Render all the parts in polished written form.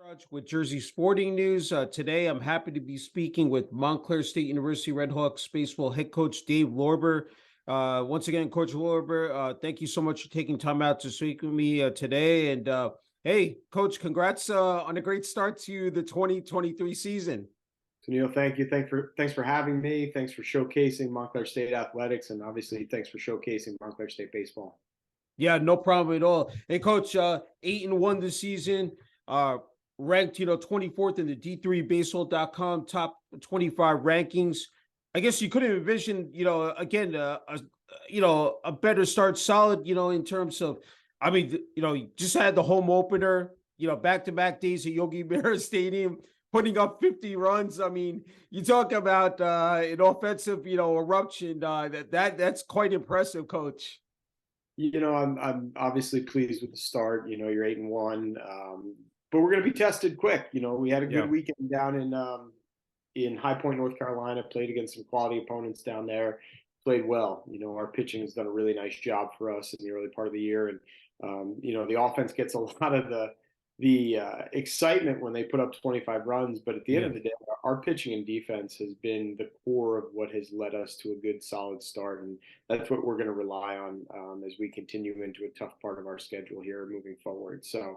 Raj with Jersey Sporting News. Today, I'm happy to be speaking with Montclair State University Redhawks baseball head coach Dave Lorber. Once again, Coach Lorber, thank you so much for taking time out to speak with me today. And hey, Coach, congrats on a great start to the 2023 season. Sunil, thank you. Thanks for having me. Thanks for showcasing Montclair State athletics, and obviously, thanks for showcasing Montclair State baseball. Yeah, no problem at all. And Coach, 8-1 this season. Ranked, 24th in the D3Baseball.com top 25 rankings. I guess you couldn't envision, again, a better start, solid, in terms of, you just had the home opener, back-to-back days at Yogi Berra Stadium, putting up 50 runs. I mean, you talk about an offensive, eruption. That's quite impressive, Coach. I'm obviously pleased with the start. You're 8-1. But we're going to be tested quick. We had a good weekend down in High Point, North Carolina, played against some quality opponents down there, played well. Our pitching has done a really nice job for us in the early part of the year. And, the offense gets a lot of the excitement when they put up 25 runs. But at the end of the day, our pitching and defense has been the core of what has led us to a good, solid start. And that's what we're going to rely on as we continue into a tough part of our schedule here moving forward. So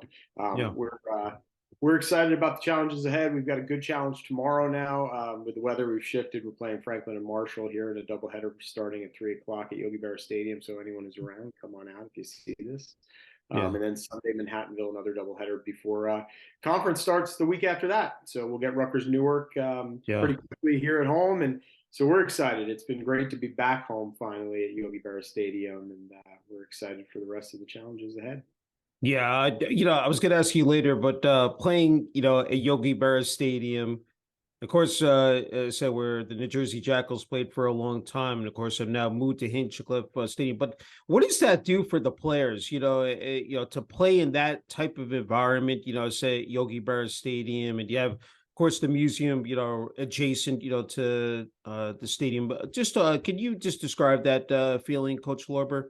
we're excited about the challenges ahead. We've got a good challenge tomorrow now. With the weather, we've shifted. We're playing Franklin and Marshall here in a doubleheader starting at 3 o'clock at Yogi Berra Stadium. So anyone who's around, come on out if you see this. And then Sunday, Manhattanville, another doubleheader before conference starts the week after that. So we'll get Rutgers Newark pretty quickly here at home. And so we're excited. It's been great to be back home finally at Yogi Berra Stadium. And we're excited for the rest of the challenges ahead. Yeah, I was going to ask you later, but playing, at Yogi Berra Stadium, of course, so where the New Jersey Jackals played for a long time, and of course have now moved to Hinchcliffe Stadium. But what does that do for the players? To play in that type of environment, say Yogi Berra Stadium, and you have, of course, the museum, adjacent, to the stadium. But just can you just describe that feeling, Coach Lorber?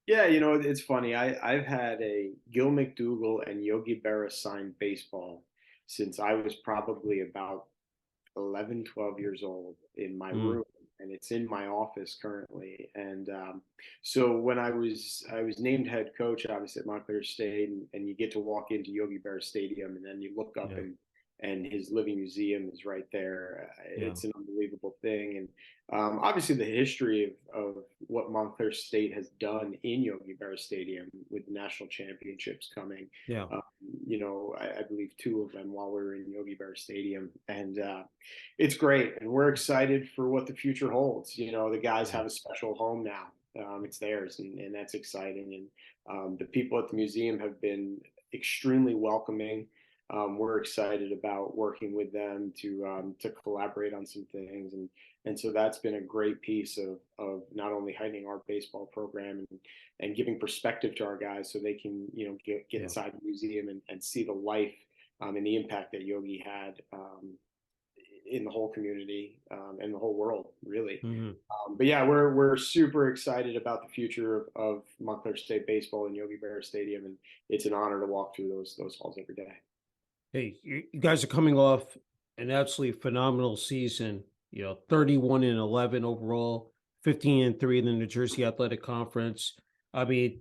Yeah, it's funny. I've had a Gil McDougall and Yogi Berra signed baseball since I was probably about 11, 12 years old in my room, and it's in my office currently. And so when I was named head coach, obviously at Montclair State, and you get to walk into Yogi Berra Stadium, and then you look up and his living museum is right there. It's an unbelievable thing. And obviously the history of what Montclair State has done in Yogi Berra Stadium with the national championships coming. I believe 2 of them while we were in Yogi Berra Stadium. And it's great. And we're excited for what the future holds. The guys have a special home now. It's theirs, and that's exciting. And the people at the museum have been extremely welcoming. We're excited about working with them to collaborate on some things, and so that's been a great piece of not only heightening our baseball program and giving perspective to our guys so they can get inside the museum and see the life and the impact that Yogi had in the whole community and the whole world, really. But yeah, we're super excited about the future of Montclair State baseball and Yogi Berra Stadium, and it's an honor to walk through those halls every day. Hey, you guys are coming off an absolutely phenomenal season, 31-11 overall, 15-3 in the New Jersey Athletic Conference. I mean,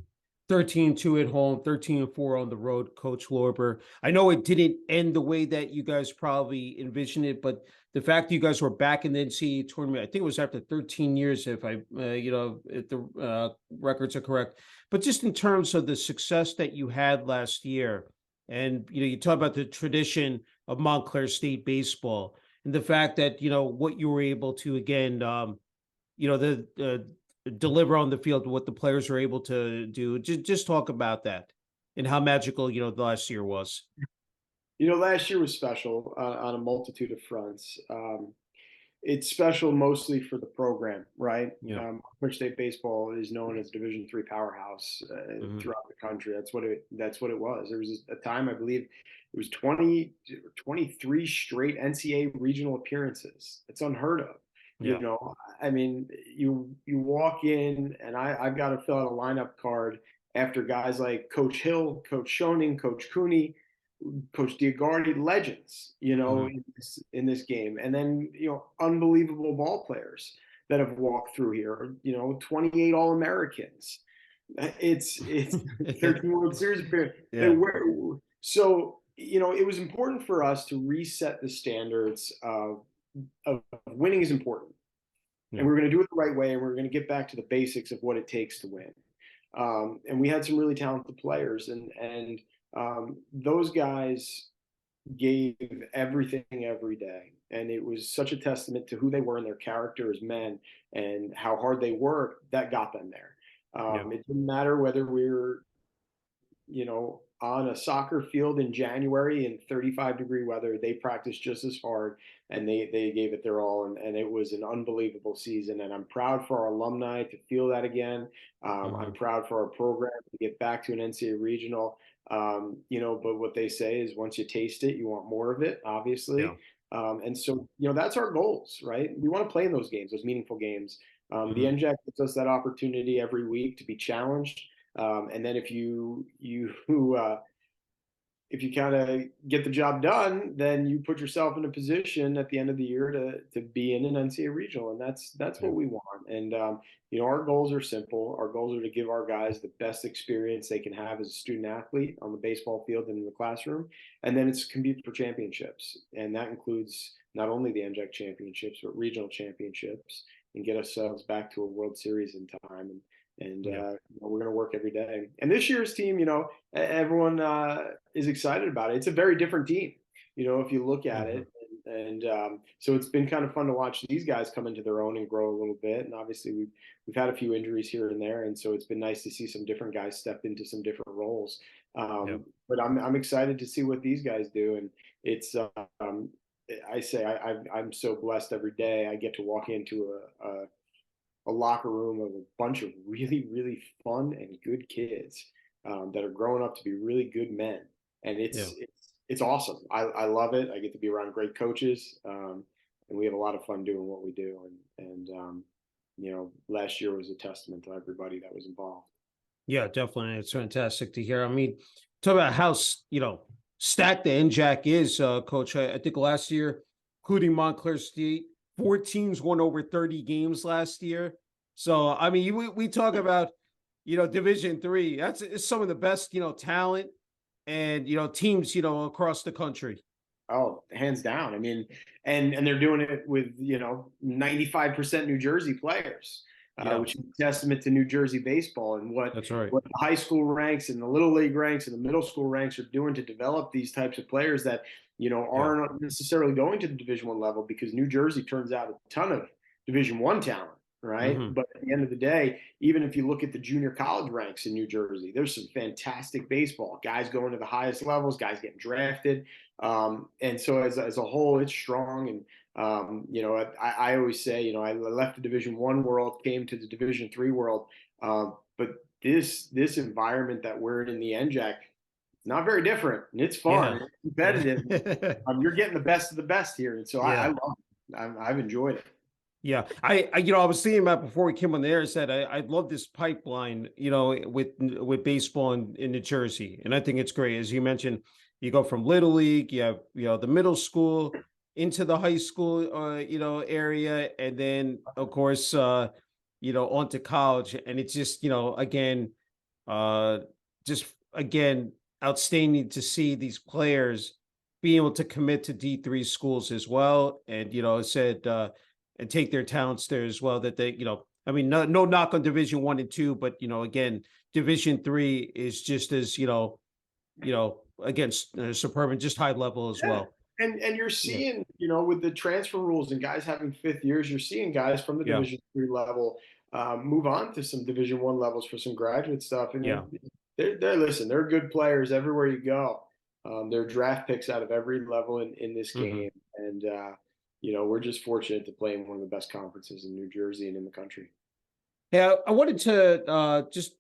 13-2 at home, 13-4 on the road, Coach Lorber. I know it didn't end the way that you guys probably envisioned it, but the fact that you guys were back in the NCAA tournament, I think it was after 13 years, if if the records are correct. But just in terms of the success that you had last year, and, you talk about the tradition of Montclair State baseball and the fact that, what you were able to, again, deliver on the field, what the players were able to do. Just talk about that and how magical, the last year was. Last year was special on a multitude of fronts. It's special mostly for the program, right? Montclair State baseball is known as Division III powerhouse throughout the country. That's what it was. There was a time, I believe, it was 23 straight NCAA regional appearances. It's unheard of. I mean, you walk in, and I've got to fill out a lineup card after guys like Coach Hill, Coach Schoening, Coach Cooney, Coach Diagardi, legends, Mhm. in this game, and then unbelievable ball players that have walked through here. 28 All Americans. It's 13 World Series appearance. Yeah. So it was important for us to reset the standards of winning is important, and Yeah. we're going to do it the right way, and we're going to get back to the basics of what it takes to win. And we had some really talented players, and those guys gave everything every day. And it was such a testament to who they were and their character as men and how hard they worked that got them there. Yeah. It didn't matter whether we were, on a soccer field in January in 35-degree weather. They practiced just as hard, and they gave it their all. And it was an unbelievable season. And I'm proud for our alumni to feel that again. I'm Mhm. proud for our program to get back to an NCAA regional. But what they say is once you taste it, you want more of it, Yeah. obviously. And so, that's our goals, right? We want to play in those games, those meaningful games. The Mhm. NJAC gives us that opportunity every week to be challenged. And then if you kind of get the job done, then you put yourself in a position at the end of the year to be in an NCAA regional, and that's Yeah. what we want. And our goals are simple. Our goals are to give our guys the best experience they can have as a student athlete on the baseball field and in the classroom, and then it's compete for championships, and that includes not only the NJAC championships but regional championships, and get ourselves back to a World Series in time. And Yeah. we're going to work every day. And this year's team, everyone is excited about it. It's a very different team, if you look at Mhm. it. And so it's been kind of fun to watch these guys come into their own and grow a little bit. And obviously we've had a few injuries here and there, and so it's been nice to see some different guys step into some different roles. Yeah. But I'm excited to see what these guys do, and it's I say I'm so blessed every day. I get to walk into a locker room of a bunch of really, really fun and good kids that are growing up to be really good men, and Yeah. it's awesome. I love it. I get to be around great coaches, and we have a lot of fun doing what we do. And last year was a testament to everybody that was involved. Yeah, definitely. It's fantastic to hear. I mean, talk about how stacked the NJAC is, Coach. I think last year, including Montclair State, 4 teams won over 30 games last year. So I mean, we talk about Division 3. That's it's some of the best talent and teams across the country. Oh, hands down. I mean, and they're doing it with 95% New Jersey players, Yeah, which is a testament to New Jersey baseball and what that's right. what the high school ranks and the little league ranks and the middle school ranks are doing to develop these types of players that Yeah. aren't necessarily going to the Division 1 level, because New Jersey turns out a ton of Division 1 talent. Right. Hmm. But at the end of the day, even if you look at the junior college ranks in New Jersey, there's some fantastic baseball guys going to the highest levels, guys getting drafted. And so as a whole, it's strong. And I always say, I left the Division 1 world, came to the Division 3 world, but this environment that we're in the NJAC, it's not very different, and it's fun, Yeah. it's Yeah. competitive. You're getting the best of the best here, and so I Yeah. love it. I've enjoyed it. Yeah, I was thinking about before we came on the air. I said I love this pipeline, with baseball in New Jersey, and I think it's great. As you mentioned, you go from little league, you have the middle school into the high school, area, and then of course, on to college, and it's just again, uh, just again outstanding to see these players being able to commit to D3 schools as well, and said. And take their talents there as well. That they, I mean, no knock on Division 1 and 2, but again, Division 3 is just as against superb and just high level as Yeah. well. And you're Yeah, seeing, with the transfer rules and guys having fifth years, you're seeing guys from the yeah, Division 3 level move on to some Division 1 levels for some graduate stuff. And yeah, they're good players everywhere you go. They're draft picks out of every level in this hmm game. And, we're just fortunate to play in one of the best conferences in New Jersey and in the country. Yeah. I wanted to just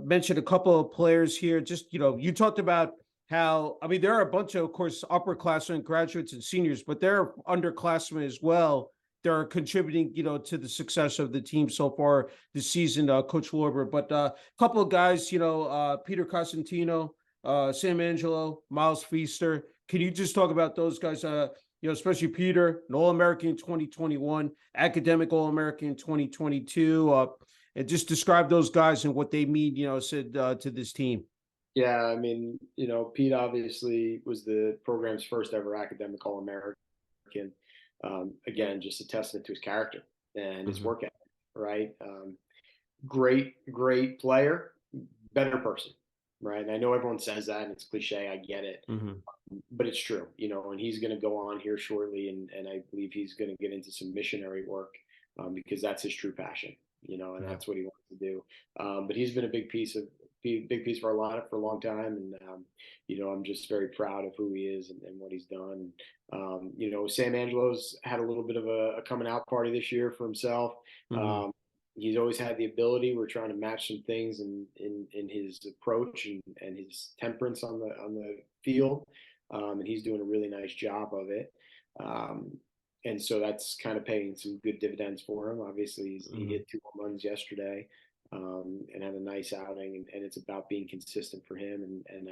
mention a couple of players here. Just you talked about how I mean there are a bunch of course, upperclassmen, graduates, and seniors, but there are underclassmen as well. They're contributing, to the success of the team so far this season, Coach Lorber. But a couple of guys, Peter Cosentino, Sam Angelo, Miles Feaster. Can you just talk about those guys? Especially Peter, an All-American in 2021, academic All-American in 2022, and just describe those guys and what they mean, said to this team. Yeah, I mean, Pete obviously was the program's first ever academic All-American. Again, just a testament to his character and his work ethic, right? Great player, better person, right? And I know everyone says that and it's cliche. I get it, but it's true, and he's going to go on here shortly. And I believe he's going to get into some missionary work because that's his true passion, and that's what he wants to do. But he's been a big piece of our lineup for a long time. And, I'm just very proud of who he is and what he's done. Sam Angelo's had a little bit of a coming out party this year for himself. He's always had the ability. We're trying to match some things in his approach and his temperance on the field. And he's doing a really nice job of it. And so that's kind of paying some good dividends for him. Obviously, he hit 2 home runs yesterday and had a nice outing. And it's about being consistent for him. And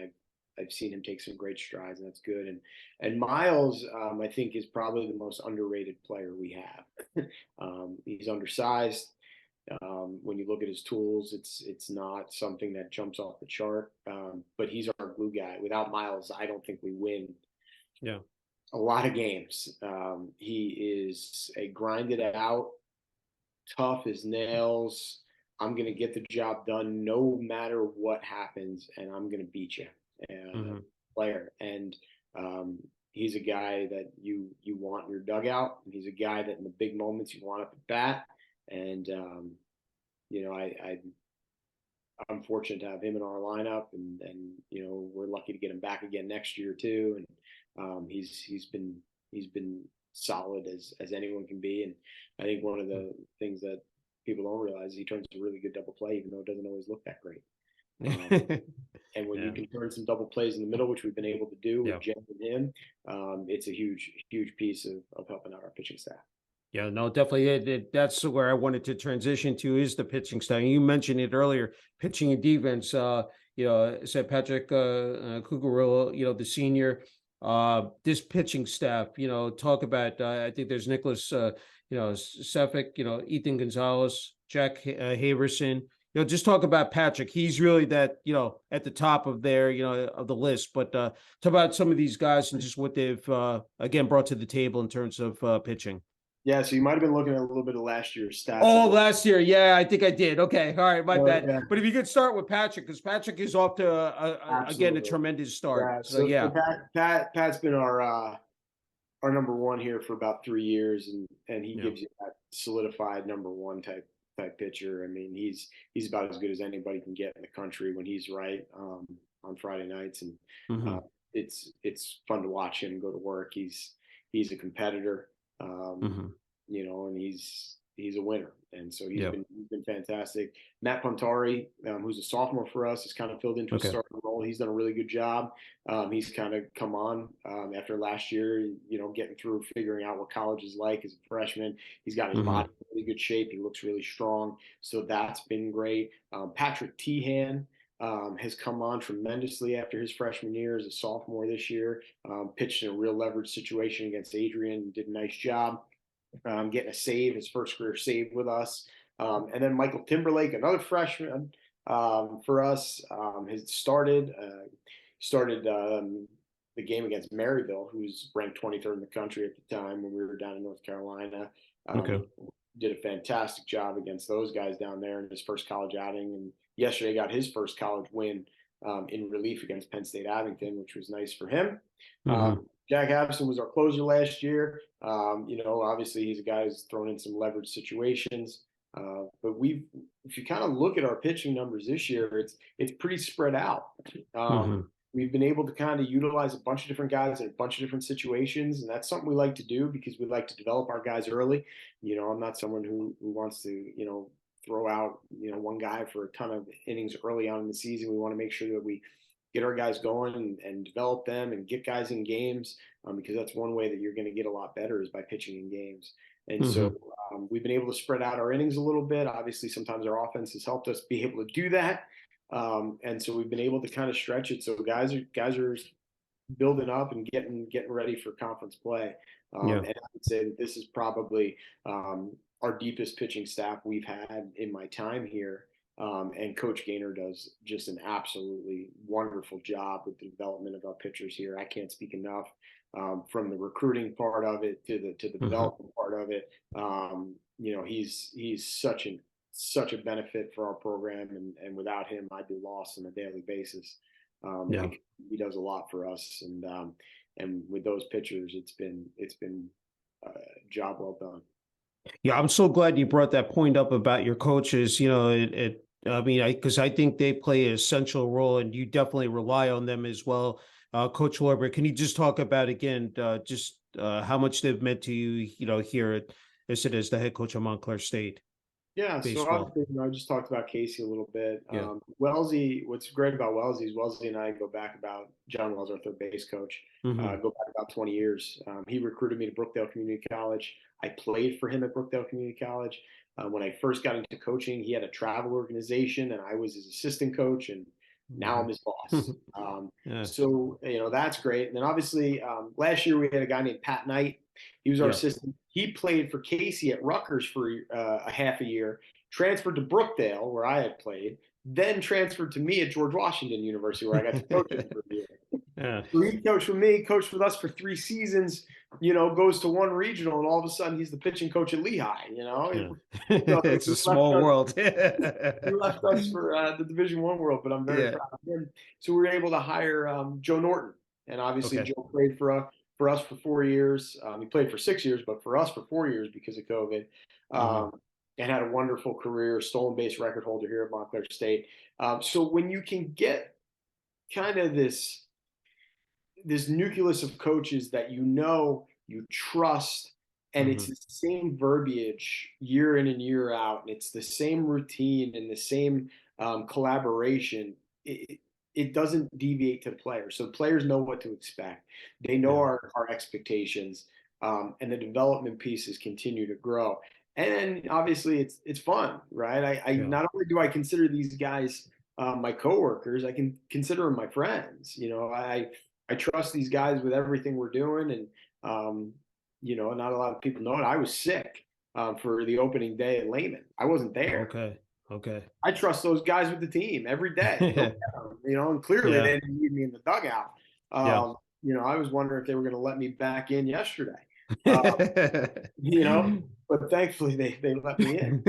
I've seen him take some great strides, and that's good. And Miles, I think, is probably the most underrated player we have. He's undersized. When you look at his tools, it's not something that jumps off the chart. But he's our glue guy. Without Miles, I don't think we win. Yeah. A lot of games. He is a grinded out, tough as nails. I'm going to get the job done no matter what happens, and I'm going to beat you. Player. And he's a guy that you want in your dugout. He's a guy that in the big moments you want up at bat. And I'm fortunate to have him in our lineup, and we're lucky to get him back again next year too. And he's been solid as anyone can be. And I think one of the things that people don't realize is he turns a really good double play, even though it doesn't always look that great. And when you can turn some double plays in the middle, which we've been able to do with Jen and him, it's a huge piece of helping out our pitching staff. Yeah, no, definitely. That's where I wanted to transition to, is the pitching staff. You mentioned it earlier, pitching and defense. Said Patrick Cucurullo, the senior. This pitching staff, talk about. I think there's Nicholas, Sefik, Ethan Gonzalez, Jack Haverson. Just talk about Patrick. He's really that, at the top of there, of the list. But talk about some of these guys and just what they've again brought to the table in terms of pitching. Yeah, so you might have been looking at a little bit of last year's stats. Oh, last year. Yeah, I think I did. Okay. All right. My bad. Yeah. But if you could start with Patrick, because Patrick is off to, again, a tremendous start. So Pat's been our number one here for about 3 years, and he gives you that solidified number one type pitcher. I mean, he's about as good as anybody can get in the country when he's right on Friday nights. And it's fun to watch him go to work. He's a competitor. And he's a winner, and so he's been fantastic. Matt Pontari, who's a sophomore for us, has kind of filled into a starting role. He's done a really good job. He's kind of come on after last year, getting through figuring out what college is like as a freshman. He's got his body in really good shape. He looks really strong, so that's been great. Patrick Tehan has come on tremendously after his freshman year as a sophomore this year. Pitched in a real leverage situation against Adrian, did a nice job getting a save, his first career save with us. And then Michael Timberlake, another freshman for us, has started the game against Maryville, who's ranked 23rd in the country at the time when we were down in North Carolina. Did a fantastic job against those guys down there in his first college outing, and yesterday got his first college win in relief against Penn State Abington, which was nice for him. Jack Abson was our closer last year. Obviously he's a guy who's thrown in some leverage situations. But if you kind of look at our pitching numbers this year, it's pretty spread out. We've been able to kind of utilize a bunch of different guys in a bunch of different situations, and that's something we like to do because we like to develop our guys early. I'm not someone who wants to, throw out, one guy for a ton of innings early on in the season. We want to make sure that we get our guys going and develop them and get guys in games because that's one way that you're going to get a lot better is by pitching in games. And so we've been able to spread out our innings a little bit. Obviously, sometimes our offense has helped us be able to do that. And so we've been able to kind of stretch it. So guys are building up and getting ready for conference play. Yeah. And I would say that this is probably our deepest pitching staff we've had in my time here. And Coach Gaynor does just an absolutely wonderful job with the development of our pitchers here. I can't speak enough, from the recruiting part of it to the Hmm. development part of it. He's such a benefit for our program, and without him, I'd be lost on a daily basis. Yeah. Because he does a lot for us, and with those pitchers, it's been a job well done. Yeah, I'm so glad you brought that point up about your coaches. I mean, because I think they play an essential role, and you definitely rely on them as well. Coach Lorber, can you just talk about again, just how much they've meant to you, here as the head coach of Montclair State Yeah, so baseball? obviously, I just talked about Casey a little bit. Yeah. Wellesley, what's great about Wellesley is Wellesley and I go back about John Wells, our third base coach, Hmm. go back about 20 years. He recruited me to Brookdale Community College. I played for him at Brookdale Community College. When I first got into coaching, he had a travel organization, and I was his assistant coach, and now I'm his boss. Yeah. That's great. And then obviously, last year we had a guy named Pat Knight. He was our Yeah. assistant. He played for Casey at Rutgers for a half a year, transferred to Brookdale, where I had played, then transferred to me at George Washington University, where I got to coach him for a year. Yeah. So he coached for me, coached with us for 3 seasons, goes to one regional, and all of a sudden he's the pitching coach at Lehigh. Yeah. So It's a small world. he left us for the Division I world, but I'm very Yeah. proud of him. So we were able to hire Joe Norton, and obviously Okay. Joe played for us for 4 years. He played for 6 years, but for us for 4 years because of COVID, Hmm. um, and had a wonderful career, stolen base record holder here at Montclair State. So when you can get kind of this nucleus of coaches that you trust, and it's Hmm. the same verbiage year in and year out, and it's the same routine and the same collaboration. It doesn't deviate to the players, so players know what to expect. They know Yeah. our expectations, and the development pieces continue to grow. And then obviously it's fun, right? I Yeah. not only do I consider these guys my coworkers, I can consider them my friends. I trust these guys with everything we're doing, and not a lot of people know it. I was sick for the opening day at Lehman. I wasn't there. Okay. Okay. I trust those guys with the team every day. Go get 'em, and clearly Yeah. they didn't need me in the dugout. Yeah. I was wondering if they were going to let me back in yesterday. Uh, you know, but thankfully they let me in.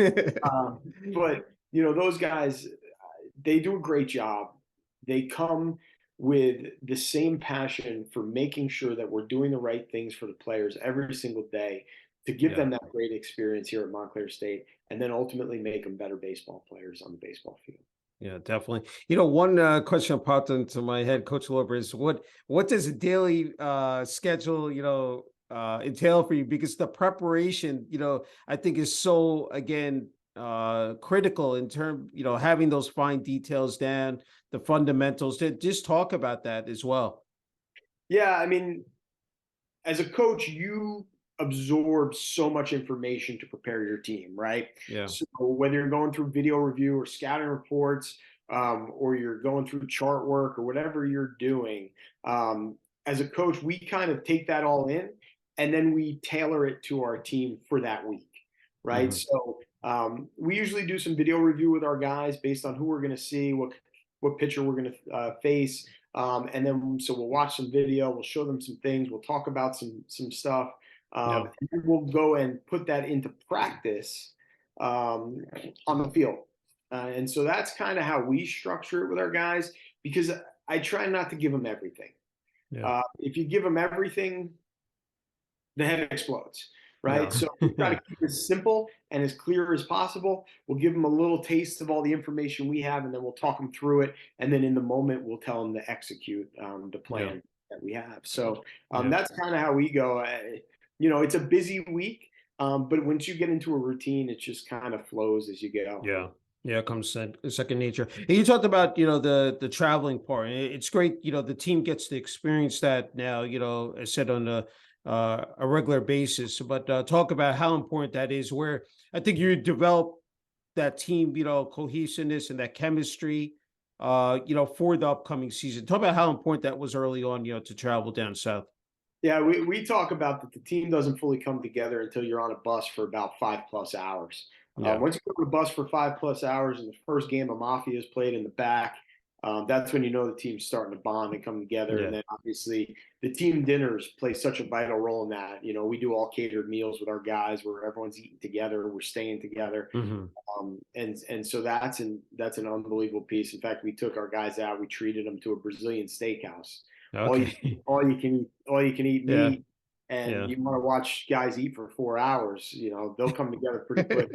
But those guys, they do a great job. They come with the same passion for making sure that we're doing the right things for the players every single day to give Yeah. them that great experience here at Montclair State, and then ultimately make them better baseball players on the baseball field. Yeah, definitely. One question popped into my head, Coach Lorber, is what does a daily schedule, entail for you? Because the preparation, I think is so again critical in term, having those fine details down, the fundamentals. Just talk about that as well. Yeah, I mean, as a coach, you absorb so much information to prepare your team, right? Yeah. So whether you're going through video review or scouting reports, or you're going through chart work or whatever you're doing, as a coach, we kind of take that all in, and then we tailor it to our team for that week, right? Hmm. So we usually do some video review with our guys based on who we're going to see, what pitcher we're going to face, and then so we'll watch some video, we'll show them some things, we'll talk about some stuff, Yeah. and then we'll go and put that into practice on the field. And so that's kind of how we structure it with our guys, because I try not to give them everything. Yeah. If you give them everything, the head explodes, right? Yeah. So we try to keep it simple and as clear as possible. We'll give them a little taste of all the information we have, and then we'll talk them through it. And then in the moment, we'll tell them to execute the Yeah. plan that we have. So Yeah. that's kind of how we go. It's a busy week, but once you get into a routine, it just kind of flows as you go. Yeah. Yeah, it comes second nature. And you talked about, the traveling part. It's great, the team gets to experience that now, as said on a regular basis. But talk about how important that is, where I think you develop that team, cohesiveness and that chemistry. for the upcoming season. Talk about how important that was early on, to travel down south. Yeah, we talk about that the team doesn't fully come together until you're on a bus for about 5+ hours. Yeah. Once you go on a bus for 5+ hours and the first game of Mafia is played in the back, that's when you know the team's starting to bond and come together. Yeah. And then obviously the team dinners play such a vital role in that. We do all catered meals with our guys where everyone's eating together, we're staying together. Mm-hmm. And so that's an unbelievable piece. In fact, we took our guys out, we treated them to a Brazilian steakhouse. Okay. All you can eat Yeah. meat, and Yeah. you want to watch guys eat for 4 hours. They'll come together pretty quick.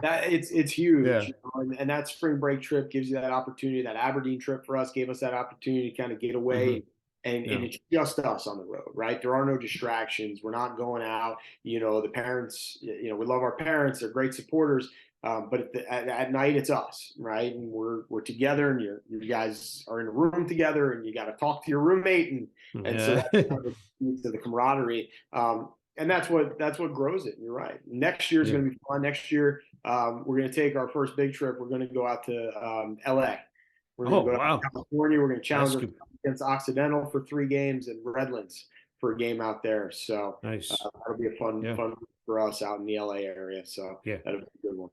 That it's huge, Yeah. and that spring break trip gives you that opportunity. That Aberdeen trip for us gave us that opportunity to kind of get Mm-hmm. away. And Yeah. it's just us on the road, right? There are no distractions. We're not going out. The parents, we love our parents. They're great supporters. But at night, it's us, right? And we're together, and you guys are in a room together, and you got to talk to your roommate, and so Yeah. that's kind of to the camaraderie. And that's what grows it. You're right. Next year is Yeah. going to be fun. Next year, we're going to take our first big trip. We're going to go out to LA. We're going Oh, to go wow. to California. We're going to That's challenge good. against Occidental for 3 games and Redlands for a game out there. So Nice. that'll be a fun Yeah. for us out in the LA area. So Yeah. that'll be a good one.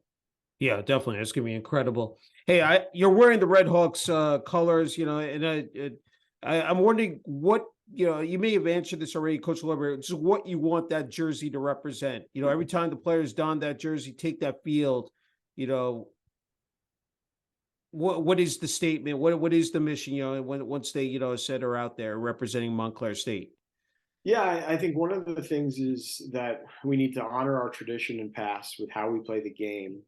Yeah, definitely. That's gonna be incredible. Hey, you're wearing the Red Hawks colors, and I'm wondering what, you may have answered this already, Coach Lorber, just what you want that jersey to represent. Every time the players don that jersey, take that field, you know, what is the statement? What is the mission? Once they, said are out there representing Montclair State. Yeah, I think one of the things is that we need to honor our tradition and past with how we play the game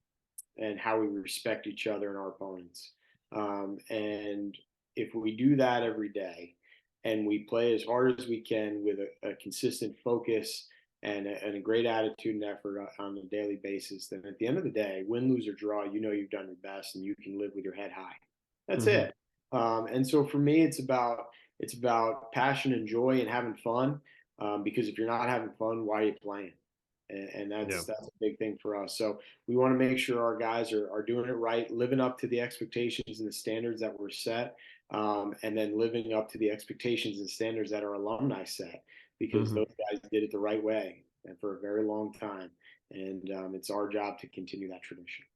and how we respect each other and our opponents. And if we do that every day and we play as hard as we can with a consistent focus and a great attitude and effort on a daily basis, then at the end of the day, win, lose, or draw, you've done your best and you can live with your head high. That's Mm-hmm. it. And so for me, it's about passion and joy and having fun. Because if you're not having fun, why are you playing? And Yeah. that's a big thing for us. So we want to make sure our guys are doing it right, living up to the expectations and the standards that were set, and then living up to the expectations and standards that our alumni set, because Mm-hmm. those guys did it the right way and for a very long time. And it's our job to continue that tradition.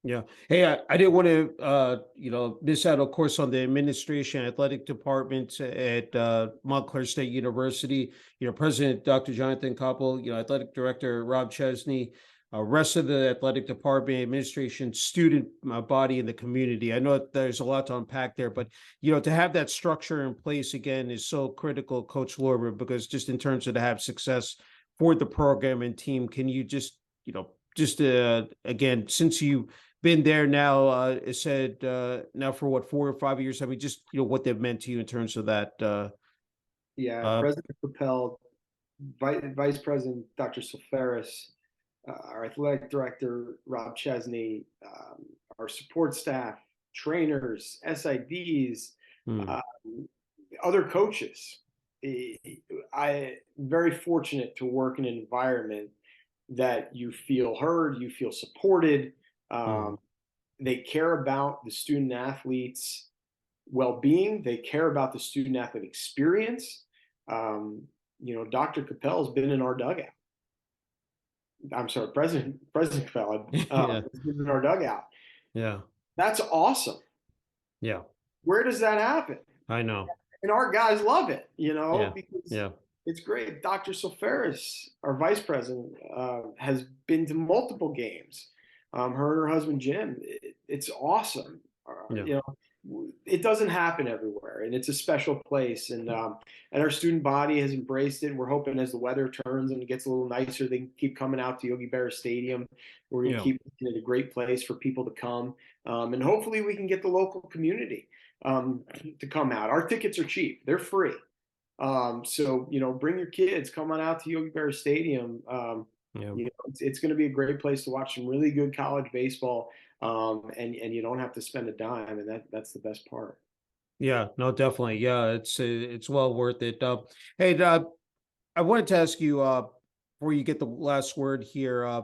Yeah. Hey, I didn't want to, miss out, of course, on the administration athletic department at Montclair State University. President Dr. Jonathan Koppel, athletic director Rob Chesney, rest of the athletic department, administration, student body, and the community. I know that there's a lot to unpack there, but to have that structure in place again is so critical, Coach Lorber, because just in terms of to have success for the program and team, can you just, again, since you been there now, it said now for what, 4 or 5 years. I mean, just what they've meant to you in terms of that. Yeah, Uh, President Capel, Vice President Dr. Sulfaris, our athletic director Rob Chesney, our support staff, trainers, SIDs, hmm, other coaches. I'm very fortunate to work in an environment that you feel heard, you feel supported. hmm, Um, they care about the student athletes' well-being. They care about the student athlete experience. Dr. Capel's been in our dugout. I'm sorry, President Capel yeah, has been in our dugout. yeah, That's awesome. yeah. Where does that happen? I know. And our guys love it, Yeah, because yeah, it's great. Dr. Sulfaris, our vice president, has been to multiple games. Her and her husband Jim. It's awesome. yeah, It doesn't happen everywhere, and it's a special place. And our student body has embraced it. And we're hoping as the weather turns and it gets a little nicer, they can keep coming out to Yogi Berra Stadium. We're going to yeah, keep it a great place for people to come, and hopefully we can get the local community to come out. Our tickets are cheap; they're free. So bring your kids, come on out to Yogi Berra Stadium. yeah. It's going to be a great place to watch some really good college baseball, and you don't have to spend a dime, and that's the best part. Yeah, no, definitely. Yeah, it's well worth it. Hey, I wanted to ask you before you get the last word here.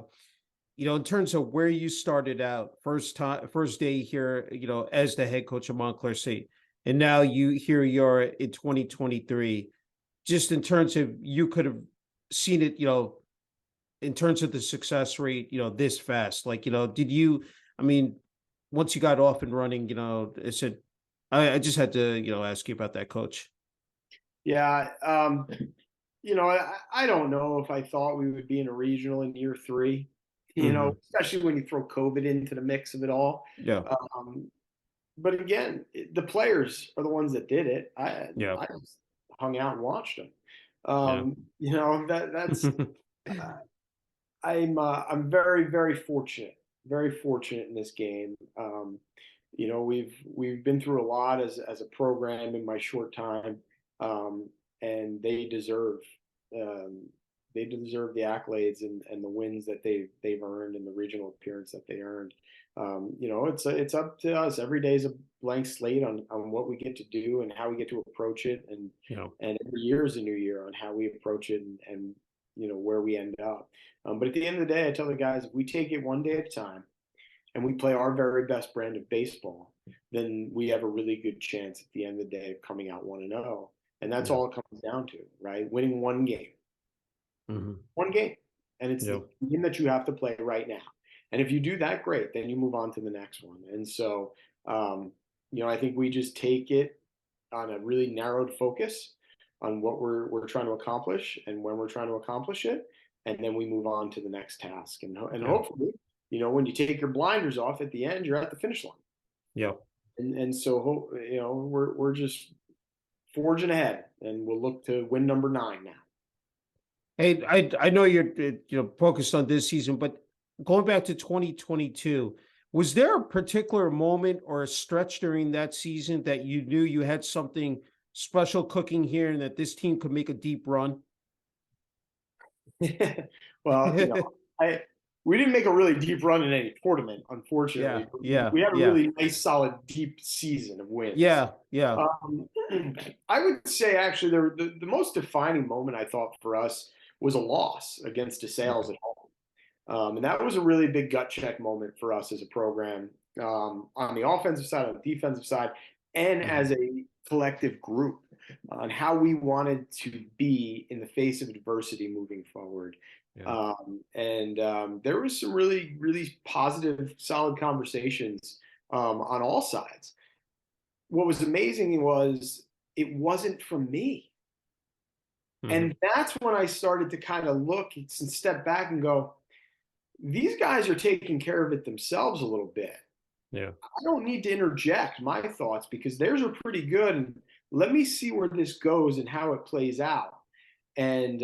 in terms of where you started out, first day here, as the head coach of Montclair State, and now you're in 2023, just in terms of you could have seen it, in terms of the success rate, this fast, like, did you, I mean, once you got off and running, I said, I just had to, ask you about that, coach. Yeah, I don't know if I thought we would be in a regional in year three. Hmm. Especially when you throw COVID into the mix of it all. Yeah. Um, but again, the players are the ones that did it. Yeah. I just hung out and watched them. Yeah. That's uh, I'm very very fortunate in this game. We've been through a lot as a program in my short time, and um, they deserve the accolades and the wins that they've earned and the regional appearance that they earned. It's up to us. Every day is a blank slate on what we get to do and how we get to approach it, Yeah. and every year is a new year on how we approach it and where we end up. But at the end of the day, I tell the guys, if we take it one day at a time and we play our very best brand of baseball, then we have a really good chance at the end of the day of coming out 1-0. And that's Yeah. all it comes down to, right? Winning one game, Hmm. one game. And it's Yeah. the game that you have to play right now. And if you do that, great, then you move on to the next one. And so, I think we just take it on a really narrowed focus on what we're trying to accomplish and when we're trying to accomplish it, and then we move on to the next task. And Yeah. hopefully, when you take your blinders off at the end, you're at the finish line. Yeah. And so we're just forging ahead, and we'll look to win number 9 now. Hey, I know you're focused on this season, but going back to 2022, was there a particular moment or a stretch during that season that you knew you had something special cooking here and that this team could make a deep run? Well, I we didn't make a really deep run in any tournament, unfortunately. Yeah, But yeah, we had a yeah, really nice, solid, deep season of wins. yeah, yeah. Um, I would say actually the most defining moment I thought for us was a loss against DeSales Okay. at home. And that was a really big gut check moment for us as a program, on the offensive side, on the defensive side, and Mhm. as a collective group on how we wanted to be in the face of adversity moving forward. Yeah. There was some really, really positive, solid conversations on all sides. What was amazing was it wasn't from me. Mhm. And that's when I started to kind of look and step back and go, these guys are taking care of it themselves a little bit. Yeah. I don't need to interject my thoughts because theirs are pretty good. And let me see where this goes and how it plays out. And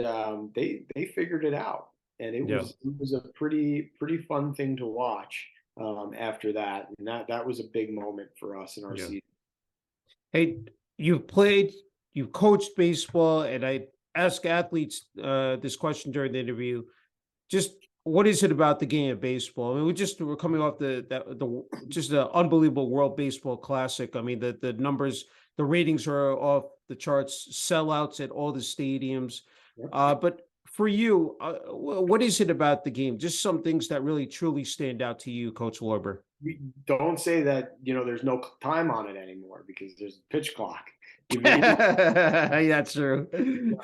they figured it out, and Yeah. it was a pretty fun thing to watch after that. And that was a big moment for us in our Yeah. season. Hey, you've played, you've coached baseball, and I ask athletes this question during the interview. Just what is it about the game of baseball? I mean, we're coming off the just the unbelievable World Baseball Classic. I mean, the numbers, the ratings are off the charts, sellouts at all the stadiums. But for you, what is it about the game? Just some things that really truly stand out to you, Coach Lorber. We don't say that there's no time on it anymore because there's a pitch clock. Yeah, true. Even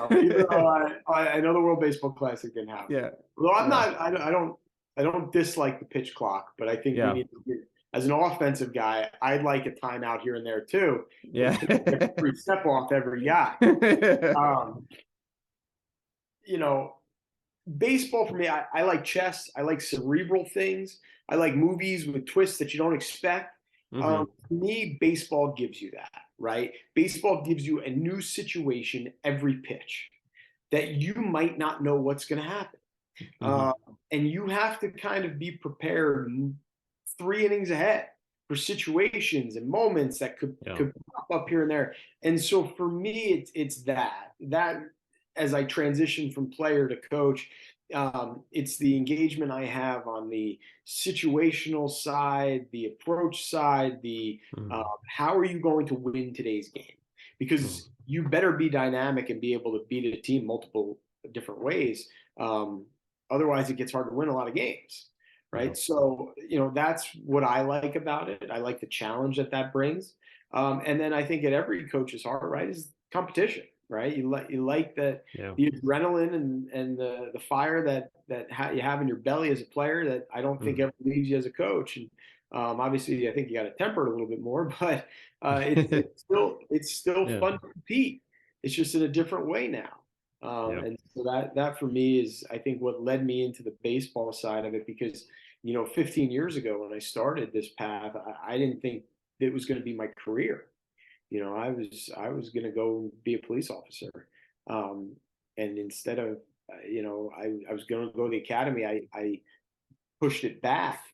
though I know the World Baseball Classic didn't happen. Yeah, Although yeah, I don't dislike the pitch clock, but I think we yeah, need to get, as an offensive guy, I'd like a timeout here and there too, yeah. to get a free step off every guy. Um, you know, Baseball for me, I like chess. I like cerebral things. I like movies with twists that you don't expect. Hmm. To me, baseball gives you that, right? Baseball gives you a new situation every pitch that you might not know what's going to happen. Hmm. Uh, and you have to kind of be prepared 3 innings ahead for situations and moments that Yeah. could pop up here and there. And so for me, it's that as I transition from player to coach, it's the engagement I have on the situational side, the approach side, the Hmm. how are you going to win today's game? Because you better be dynamic and be able to beat a team multiple different ways. Otherwise, it gets hard to win a lot of games. Yeah. right? So, that's what I like about it. I like the challenge that brings. And then I think at every coach's heart, right, is competition, right? You like that Yeah. the adrenaline and the fire that you have in your belly as a player that I don't think Mm. ever leaves you as a coach. And obviously, I think you got to temper it a little bit more, but it's still Yeah. fun to compete. It's just in a different way now. Yeah. And so that for me is, I think, what led me into the baseball side of it, because 15 years ago when I started this path, I didn't think it was going to be my career. I was going to go be a police officer, and instead of I was going to go to the academy. I pushed it back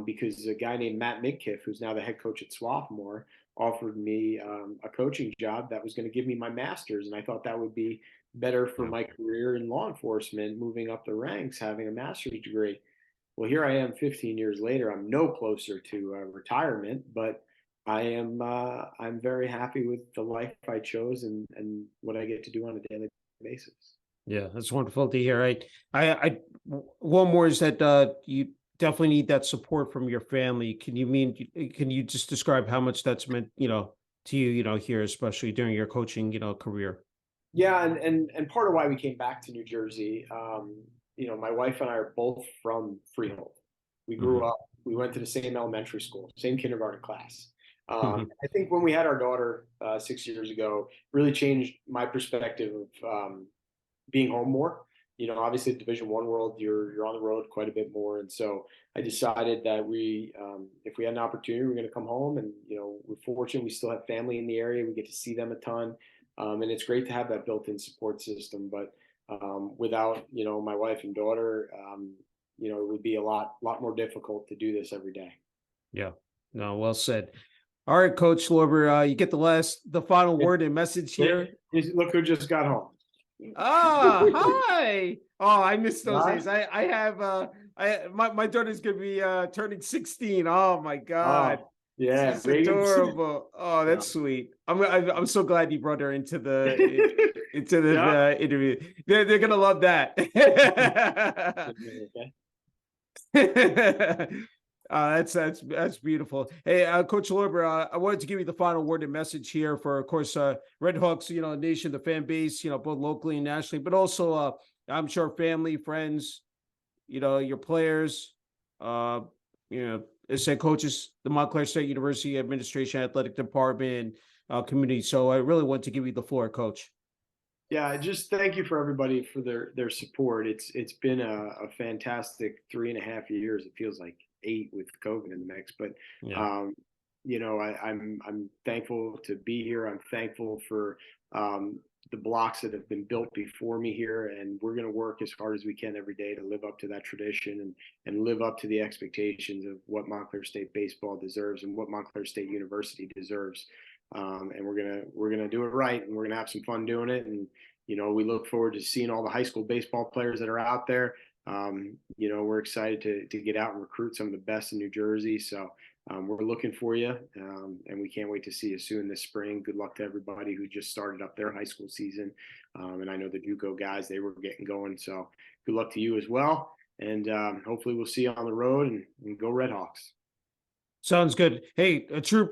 because a guy named Matt Midkiff, who's now the head coach at Swarthmore, offered me a coaching job that was going to give me my master's, and I thought that would be better for Yeah. my career in law enforcement, moving up the ranks, having a master's degree. Well, here I am 15 years later. I'm no closer to retirement, but I'm very happy with the life I chose and what I get to do on a daily basis. Yeah, that's wonderful to hear. One more is that you definitely need that support from your family. Can you just describe how much that's meant, to you, here, especially during your coaching, career? Yeah, and part of why we came back to New Jersey, my wife and I are both from Freehold. We grew Hmm. up, we went to the same elementary school, same kindergarten class. I think when we had our daughter 6 years ago, really changed my perspective of being home more. Obviously, Division One world, you're on the road quite a bit more, and so I decided that if we had an opportunity, we're going to come home, and we're fortunate we still have family in the area. We get to see them a ton, and it's great to have that built-in support system. But without my wife and daughter, it would be a lot more difficult to do this every day. Yeah. No, well said. All right, Coach Lorber, you get the final word and message here. Look who just got home. Ah, hi. Oh, I miss those Right? days. I have my daughter's gonna be turning 16. Oh my God. Oh, yeah, She's Reagan's. adorable. Oh, Yeah. that's sweet. I'm so glad you brought her into the Yeah. interview. They're gonna love that. Okay. That's beautiful. Hey, Coach Lorber, I wanted to give you the final word and message here for, of course, Red Hawks, nation, the fan base, both locally and nationally, but also, I'm sure family, friends, your players, uh, as head coaches, the Montclair State University administration, athletic department, community. So I really want to give you the floor, Coach. Yeah, just thank you for everybody for their support. It's been a fantastic 3.5 years. It feels like 8 with COVID in the mix, but Yeah. um, I'm thankful to be here. I'm thankful for the blocks that have been built before me here, and we're going to work as hard as we can every day to live up to that tradition and live up to the expectations of what Montclair State baseball deserves and what Montclair State University deserves. And we're gonna do it right, and we're gonna have some fun doing it. And we look forward to seeing all the high school baseball players that are out there. We're excited to get out and recruit some of the best in New Jersey. So we're looking for you, and we can't wait to see you soon this spring. Good luck to everybody who just started up their high school season, and I know the JUCO guys, they were getting going. So good luck to you as well, and hopefully we'll see you on the road, and go Red Hawks. Sounds good. Hey, a true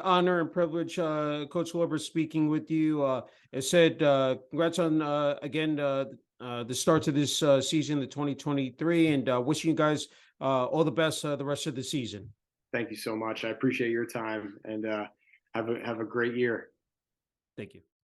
honor and privilege, Coach Lorber, speaking with you. I said, congrats on, again, the start to this season, the 2023, and wishing you guys all the best the rest of the season. Thank you so much. I appreciate your time, and have a great year. Thank you.